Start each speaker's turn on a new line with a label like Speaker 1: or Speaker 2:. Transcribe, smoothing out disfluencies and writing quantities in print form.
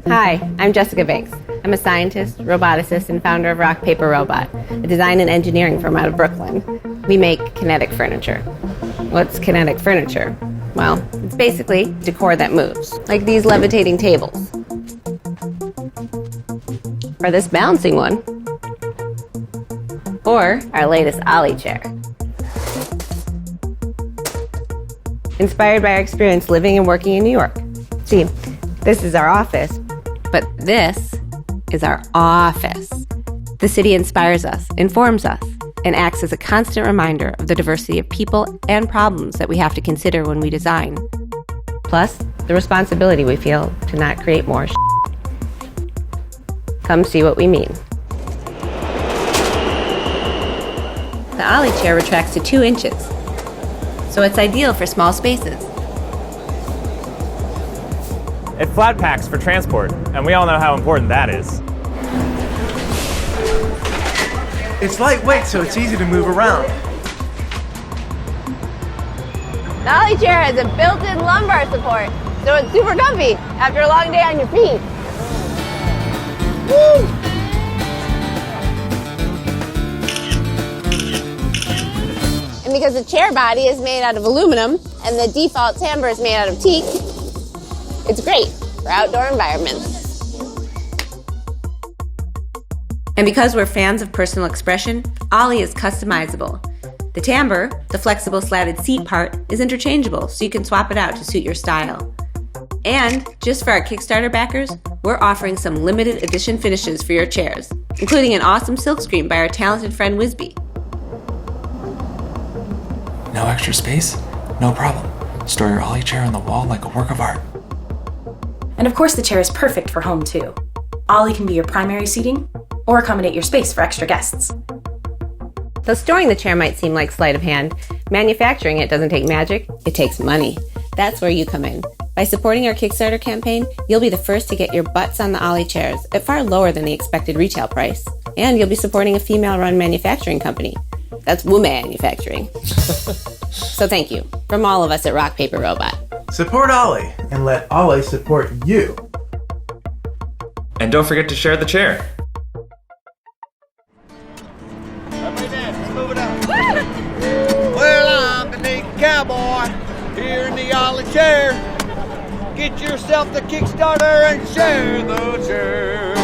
Speaker 1: Hi, I'm Jessica Banks. I'm a scientist, roboticist, and founder of Rock Paper Robot, a design and engineering firm out of Brooklyn. We make kinetic furniture. What's kinetic furniture? Well, it's basically decor that moves, like these levitating tables. Or this bouncing one. Or our latest Ollie chair. Inspired by our experience living and working in New York. See, this is our office, but this is our office. The city inspires us, informs us, and acts as a constant reminder of the diversity of people and problems that we have to consider when we design. Plus, the responsibility we feel to not create more shit. Come see what we mean. The Ollie chair retracts to 2 inches, so it's ideal for small spaces.
Speaker 2: It flat packs for transport, and we all know how important that is.
Speaker 3: It's lightweight, so it's easy to move around.
Speaker 4: The Ollie chair has a built-in lumbar support, so it's super comfy after a long day on your feet. Woo! And because the chair body is made out of aluminum and the default timbre is made out of teak, it's great for outdoor environments.
Speaker 1: And because we're fans of personal expression, Ollie is customizable. The timbre, the flexible slatted seat part, is interchangeable, so you can swap it out to suit your style. And just for our Kickstarter backers, we're offering some limited edition finishes for your chairs, including an awesome silkscreen by our talented friend Wisby.
Speaker 5: No extra space? No problem. Store your Ollie chair on the wall like a work of art.
Speaker 6: And of course the chair is perfect for home too. Ollie can be your primary seating, or accommodate your space for extra guests.
Speaker 1: Though storing the chair might seem like sleight of hand, manufacturing it doesn't take magic, it takes money. That's where you come in. By supporting our Kickstarter campaign, you'll be the first to get your butts on the Ollie chairs at far lower than the expected retail price. And you'll be supporting a female-run manufacturing company. That's Womanufacturing. So thank you, from all of us at Rock Paper Robot.
Speaker 3: Support Ollie, and let Ollie support you.
Speaker 2: And don't forget to share the chair.
Speaker 7: Well, I'm the naked cowboy here in the Ollie chair. Get yourself the Kickstarter and share the chair.